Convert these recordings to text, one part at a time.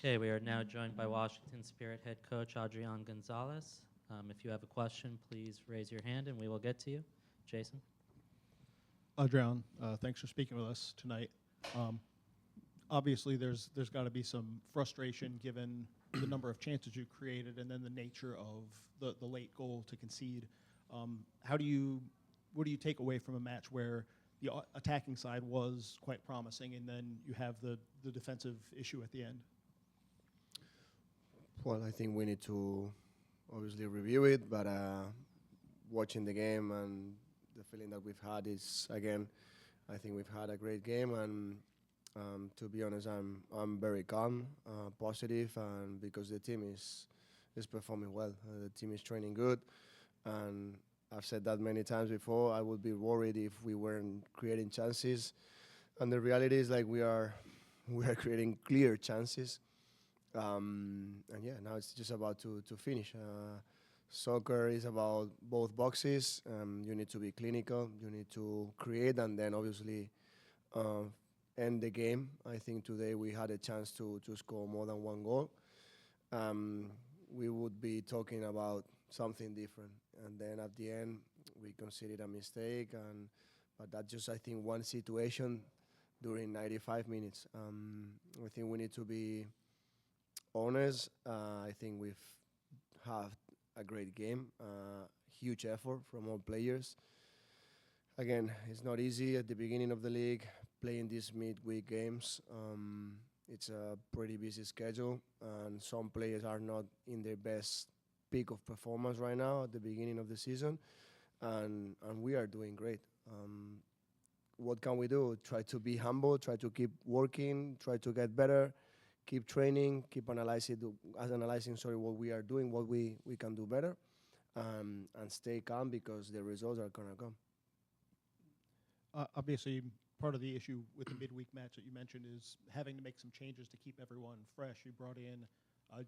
Okay, we are now joined by Washington Spirit head coach Adrian Gonzalez. If you have a question, please raise your hand and we will get to you. Jason? Adrian, thanks for speaking with us tonight. Obviously, there's got to be some frustration given the number of chances you created and then the nature of the late goal to concede. What do you take away from a match where the attacking side was quite promising and then you have the defensive issue at the end? Well, I think we need to obviously review it, but watching the game and the feeling that we've had is, again, I think we've had a great game, and to be honest, I'm very calm, positive, and because the team is performing well. The team is training good, and I've said that many times before. I would be worried if we weren't creating chances, and the reality is like we are creating clear chances. And yeah, now it's just about to finish. Soccer is about both boxes. You need to be clinical, you need to create, and then obviously end the game. I think today we had a chance to score more than one goal. We would be talking about something different. And then at the end, we considered a mistake. But that's just, I think, one situation during 95 minutes. I think we need to be honest. I think we've had a great game, huge effort from all players. Again, it's not easy at the beginning of the league, playing these midweek games. It's a pretty busy schedule, and some players are not in their best peak of performance right now at the beginning of the season, and we are doing great. What can we do? Try to be humble, try to keep working, try to get better, keep training, keep analyzing what we are doing, what we can do better, and stay calm because the results are going to come. Obviously, part of the issue with the midweek match that you mentioned is having to make some changes to keep everyone fresh. You brought in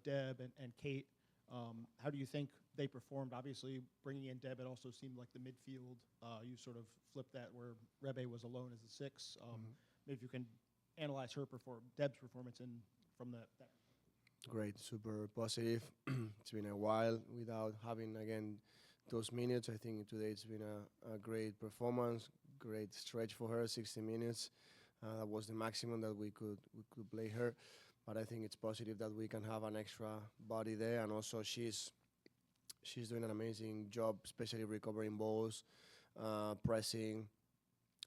Deb and Kate. How do you think they performed? Obviously, bringing in Deb, it also seemed like the midfield, you sort of flipped that where Rebe was alone as a six. Maybe if you can analyze Deb's performance from that. Great, super positive. It's been a while without having, again, those minutes. I think today it's been a great performance, great stretch for her, 60 minutes. That was the maximum that we could play her. But I think it's positive that we can have an extra body there. And also she's doing an amazing job, especially recovering balls, pressing,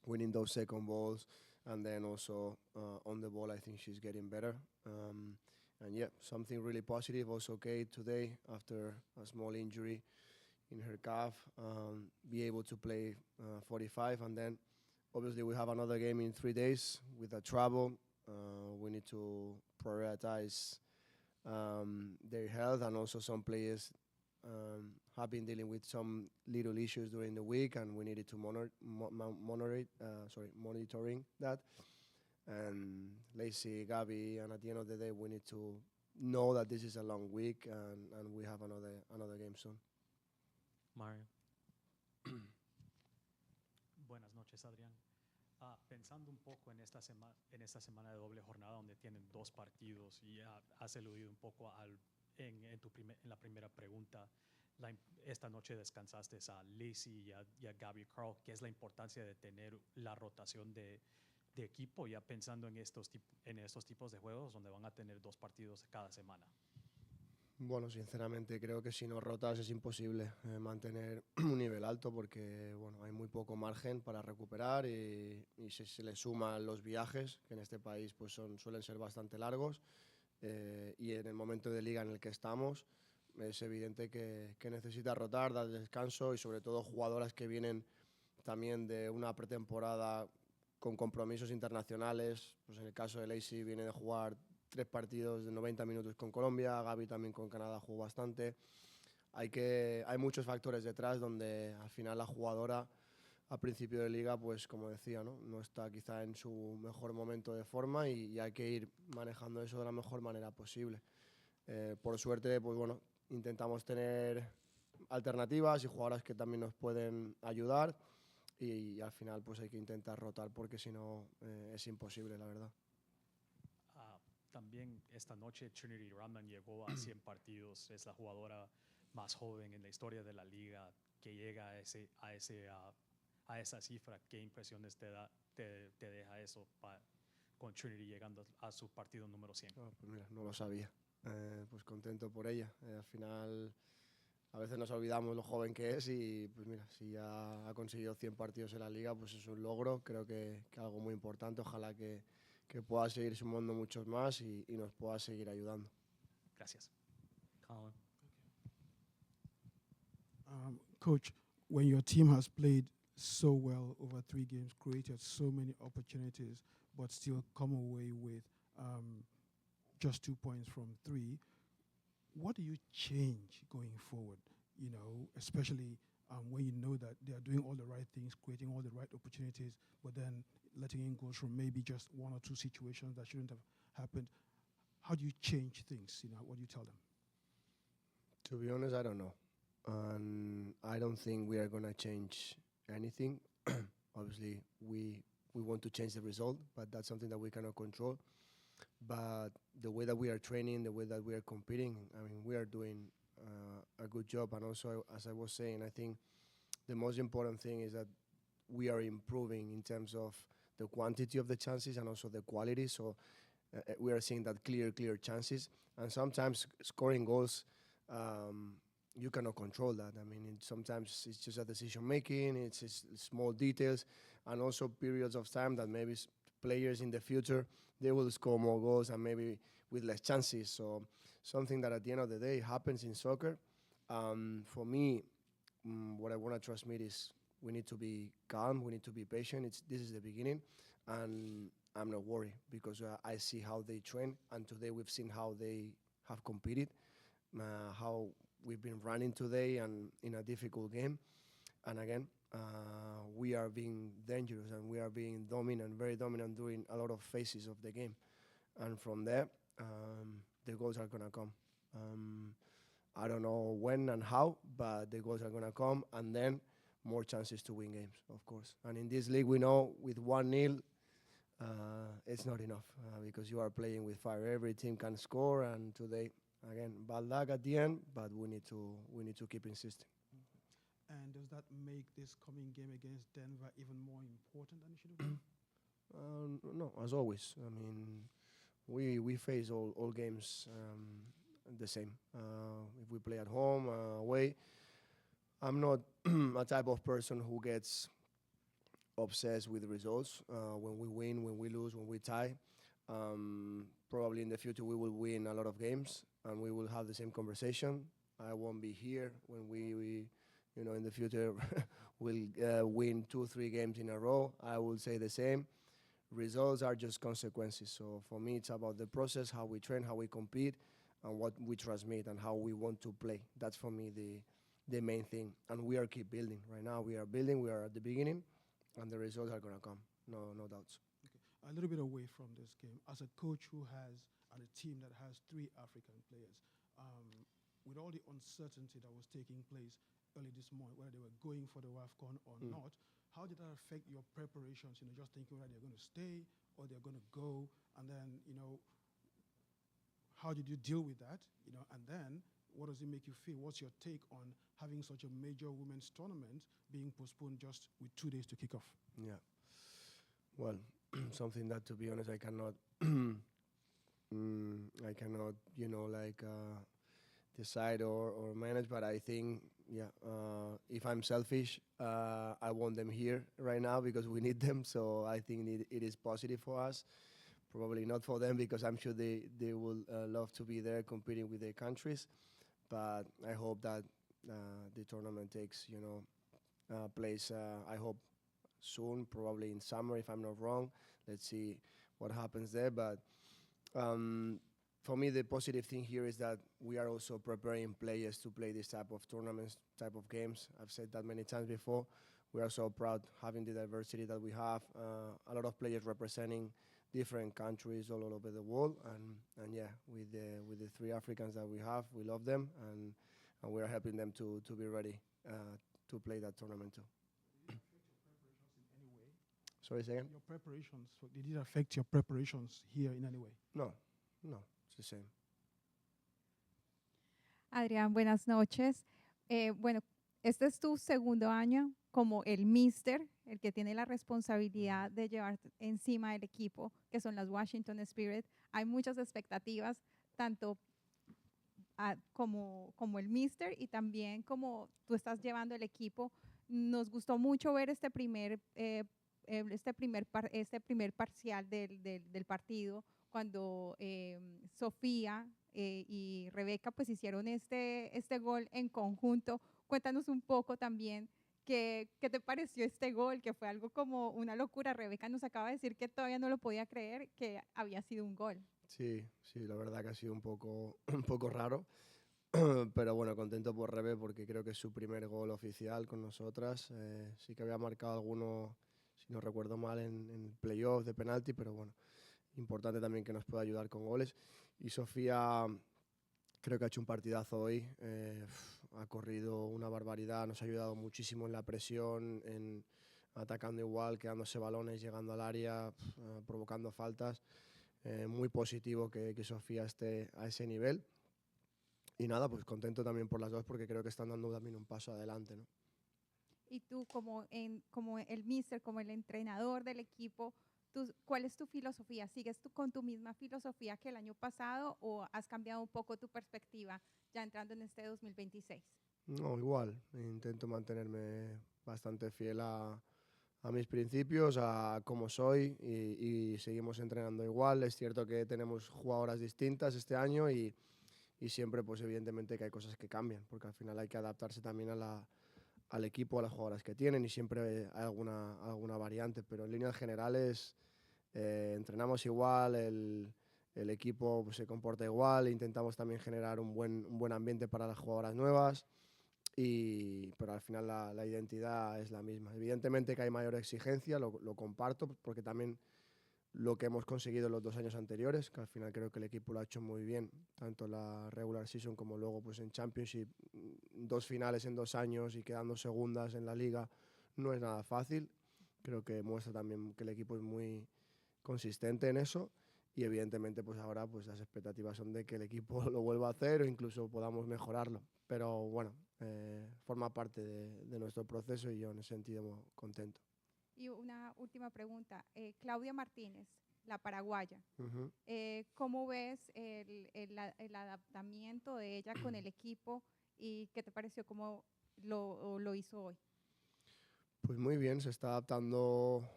winning those second balls. And then also on the ball, I think she's getting better. And yeah, something really positive. Also Kate today, after a small injury in her calf, be able to play 45. And then obviously we have another game in 3 days with a travel. We need to prioritize their health, and also some players have been dealing with some little issues during the week, and we needed to monitoring that. And Lacey, Gabby, and at the end of the day, we need to know that this is a long week, and we have another game soon. Mario? Buenas noches, Adrián. Pensando un poco en esta semana de doble jornada donde tienen dos partidos y has eludido un poco en la primera pregunta, esta noche descansaste a Lacey y a Gabby Carl. ¿Qué es la importancia de tener la rotación de equipo, ya pensando en estos tipos de juegos donde van a tener dos partidos cada semana? Bueno, sinceramente creo que si no rotas es imposible mantener un nivel alto, porque bueno, hay muy poco margen para recuperar, y si se le suman los viajes, que en este país pues suelen ser bastante largos, y en el momento de liga en el que estamos, es evidente que necesita rotar, dar descanso, y sobre todo jugadoras que vienen también de una pretemporada con compromisos internacionales. Pues en el caso de Lacey viene de jugar 3 partidos de 90 minutos con Colombia, Gaby también con Canadá jugó bastante. Hay muchos factores detrás donde al final la jugadora a principio de liga, pues como decía, no está quizá en su mejor momento de forma, y hay que ir manejando eso de la mejor manera posible. Por suerte, pues bueno, intentamos tener alternativas y jugadoras que también nos pueden ayudar, y al final pues hay que intentar rotar, porque si no es imposible, la verdad. También esta noche Trinity Rodman llegó a 100 partidos, es la jugadora más joven en la historia de la liga que llega a esa cifra. ¿Qué impresiones te deja eso con Trinity llegando a su partido número 100? Oh, pues mira, no lo sabía. Pues contento por ella. Al final, a veces nos olvidamos lo joven que es y pues mira, si ya ha conseguido 100 partidos en la liga, pues es un logro. Creo que algo muy importante. Ojalá que pueda seguir sumando muchos más y nos pueda seguir ayudando. Gracias. Colin. Coach, when your team has played so well over 3 games, created so many opportunities, but still come away with just 2 points from 3, what do you change going forward? You know, especially when you know that they are doing all the right things, creating all the right opportunities, but then letting in goals from maybe just 1 or 2 situations that shouldn't have happened. How do you change things? You know, what do you tell them? To be honest, I don't know. I don't think we are going to change anything. Obviously, we want to change the result, but that's something that we cannot control. But the way that we are training, the way that we are competing, I mean, we are doing a good job. And also, as I was saying, I think the most important thing is that we are improving in terms of the quantity of the chances and also the quality. So we are seeing that clear chances. And sometimes scoring goals, you cannot control that. I mean, sometimes it's just a decision making, it's small details, and also periods of time that maybe players in the future, they will score more goals and maybe with less chances. So something that at the end of the day happens in soccer. For me, what I want to transmit is we need to be calm, we need to be patient. This is the beginning, and I'm not worried because I see how they train, and today we've seen how they have competed, how we've been running today and in a difficult game. And again, we are being dangerous and we are being dominant, very dominant during a lot of phases of the game. And from there, the goals are going to come. I don't know when and how, but the goals are going to come, and then more chances to win games, of course. And in this league, we know with 1-0, it's not enough because you are playing with fire. Every team can score, and today, again, bad luck at the end, but we need to keep insisting. And does that make this coming game against Denver even more important than it should have been? No, as always. I mean, we face all games the same. If we play at home, away, I'm not a type of person who gets obsessed with results. When we win, when we lose, when we tie, probably in the future we will win a lot of games and we will have the same conversation. I won't be here when we in the future we'll win 2-3 games in a row. I will say the same. Results are just consequences. So for me, it's about the process, how we train, how we compete, and what we transmit and how we want to play. That's for me the main thing. And we are keep building. Right now we are building. We are at the beginning, and the results are going to come. No doubts. Okay. A little bit away from this game, as a coach who has and a team that has 3 African players, with all the uncertainty that was taking place early this morning, whether they were going for the WAFCON or not, how did that affect your preparations? Just thinking whether they're going to stay or they're going to go, and then how did you deal with that? And then what does it make you feel? What's your take on having such a major women's tournament being postponed just with 2 days to kick off? Yeah. Well, something that, to be honest, I cannot, decide or manage. But I think, if I'm selfish, I want them here right now because we need them. So I think it is positive for us. Probably not for them because I'm sure they will love to be there competing with their countries. But I hope that the tournament takes, place, I hope soon, probably in summer if I'm not wrong. Let's see what happens there. But for me, the positive thing here is that we are also preparing players to play this type of tournaments, type of games. I've said that many times before. We are so proud having the diversity that we have. A lot of players representing different countries all over the world. And with the 3 Africans that we have, we love them. And we are helping them to be ready to play that tournament too. Sorry, say again? Your preparations, did it affect your preparations here in any way? No, No, it's the same. Adrián, buenas noches. Bueno, este es tu segundo año como el mister, el que tiene la responsabilidad de llevar encima del equipo, que son las Washington Spirit. Hay muchas expectativas, tanto como el mister y también como tú estás llevando el equipo. Nos gustó mucho ver este primer parcial del partido, cuando Sofía y Rebeca pues hicieron este gol en conjunto. Cuéntanos un poco también qué te pareció este gol, que fue algo como una locura. Rebeca nos acaba de decir que todavía no lo podía creer que había sido un gol. Sí, sí, la verdad que ha sido un poco, un poco raro, pero bueno, contento por Rebe porque creo que es su primer gol oficial con nosotras. Sí que había marcado alguno, si no recuerdo mal, en el playoff de penalti, pero bueno, importante también que nos pueda ayudar con goles. Y Sofía creo que ha hecho un partidazo hoy, ha corrido una barbaridad, nos ha ayudado muchísimo en la presión, en atacando igual, quedándose balones, llegando al área, provocando faltas. Muy positivo que Sofía esté a ese nivel. Y nada, pues contento también por las dos porque creo que están dando también un paso adelante, ¿no? Y tú como el mister, como el entrenador del equipo, ¿cuál es tu filosofía? ¿Sigues tú con tu misma filosofía que el año pasado o has cambiado un poco tu perspectiva ya entrando en este 2026? No, igual, intento mantenerme bastante fiel a mis principios, a cómo soy y seguimos entrenando igual. Es cierto que tenemos jugadoras distintas este año y siempre pues evidentemente que hay cosas que cambian, porque al final hay que adaptarse también al equipo, a las jugadoras que tienen y siempre hay alguna variante, pero en líneas generales entrenamos igual, el equipo pues, se comporta igual, intentamos también generar un buen ambiente para las jugadoras nuevas. Pero al final la identidad es la misma. Evidentemente que hay mayor exigencia, lo comparto, porque también lo que hemos conseguido en los 2 años anteriores, que al final creo que el equipo lo ha hecho muy bien, tanto la regular season como luego pues en Championship, 2 finales en 2 años y quedando segundas en la liga, no es nada fácil. Creo que muestra también que el equipo es muy consistente en eso y evidentemente pues ahora pues las expectativas son de que el equipo lo vuelva a hacer o incluso podamos mejorarlo. Pero bueno, forma parte de nuestro proceso y yo en ese sentido contento. Y una última pregunta. Claudia Martínez, la paraguaya. Uh-huh. ¿Cómo ves el adaptamiento de ella con el equipo y qué te pareció cómo lo hizo hoy? Pues muy bien, se está adaptando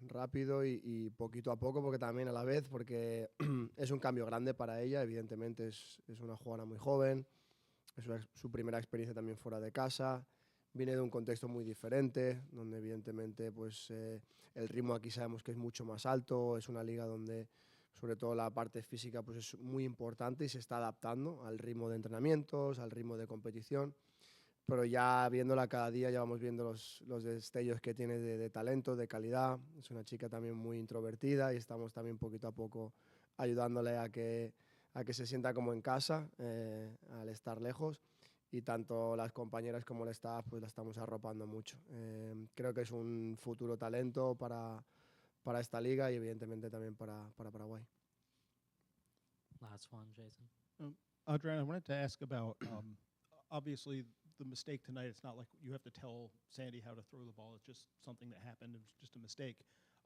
rápido y poquito a poco, porque también a la vez, porque es un cambio grande para ella, evidentemente es una jugadora muy joven, es su primera experiencia también fuera de casa, viene de un contexto muy diferente, donde evidentemente pues, el ritmo aquí sabemos que es mucho más alto, es una liga donde sobre todo la parte física pues, es muy importante y se está adaptando al ritmo de entrenamientos, al ritmo de competición. Pero ya viéndola cada día, ya vamos viendo los destellos que tiene de talento, de calidad. Es una chica también muy introvertida y estamos también poquito a poco ayudándole a que se sienta como en casa al estar lejos. Y tanto las compañeras como el staff pues la estamos arropando mucho. Creo que es un futuro talento para esta liga y evidentemente también para Paraguay. Last one, Jason. Adrian, I wanted to ask about, obviously, the mistake tonight. It's not like you have to tell Sandy how to throw the ball. It's just something that happened. It was just a mistake.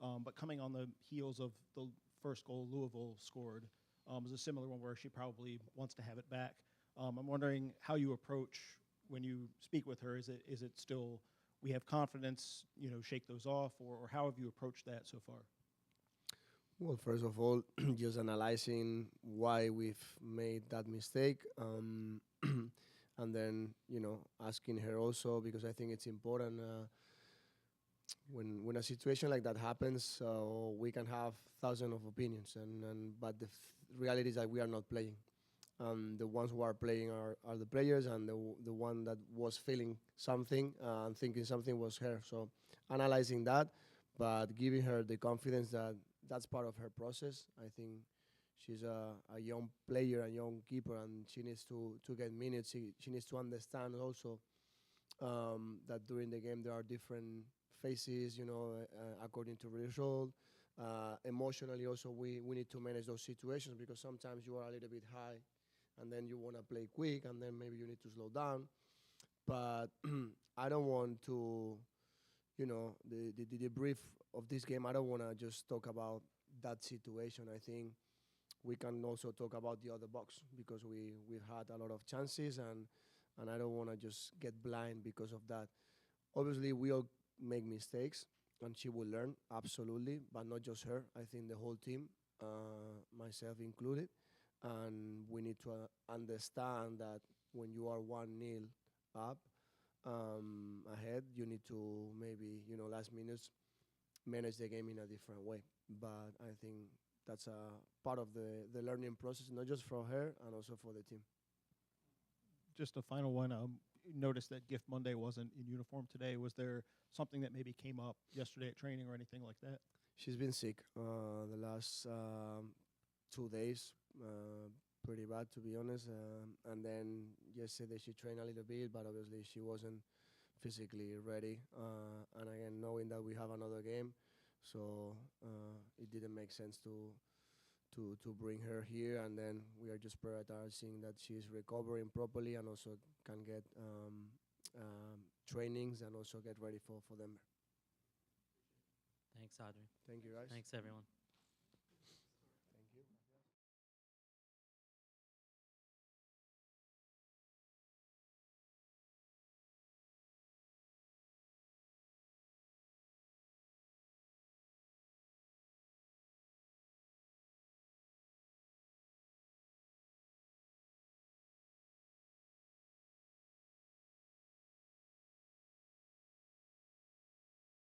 But coming on the heels of the first goal Louisville scored, was a similar one where she probably wants to have it back. I'm wondering how you approach when you speak with her. Is it still, we have confidence, shake those off, or how have you approached that so far? Well, first of all, just analyzing why we've made that mistake. And then, asking her also, because I think it's important when a situation like that happens, we can have thousands of opinions, but the reality is that we are not playing. The ones who are playing are the players, and the one that was feeling something and thinking something was her. So analyzing that, but giving her the confidence that that's part of her process. I think she's a young player, a young keeper, and she needs to get minutes. She needs to understand also that during the game there are different phases, according to result. Emotionally also we need to manage those situations because sometimes you are a little bit high and then you want to play quick and then maybe you need to slow down. But I don't want to, the debrief of this game, I don't want to just talk about that situation. I think we can also talk about the other box because we've had a lot of chances and I don't want to just get blind because of that. Obviously, we all make mistakes and she will learn, absolutely, but not just her. I think the whole team, myself included, and we need to understand that when you are 1-0 up ahead, you need to maybe, last minutes manage the game in a different way. But I think that's a part of the learning process, not just for her and also for the team. Just a final one. Noticed that Gift Monday wasn't in uniform today. Was there something that maybe came up yesterday at training or anything like that? She's been sick the last 2 days, pretty bad to be honest. And then yesterday she trained a little bit, but obviously she wasn't physically ready. And again, knowing that we have another game, so it didn't make sense to bring her here, and then we are just prioritizing that she's recovering properly and also can get trainings and also get ready for them. Thanks, Adrian. Thank you, guys. Thanks, everyone.